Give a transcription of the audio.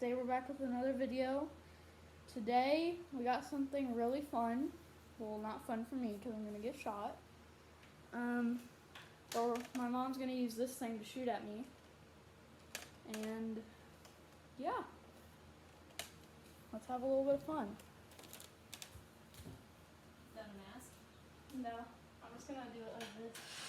Today we're back with another video. Today we got something really fun. Well, not fun for me because I'm gonna get shot. Or my mom's gonna use this thing to shoot at me. And yeah, let's have a little bit of fun. Is that a mask? No, I'm just gonna do it like this.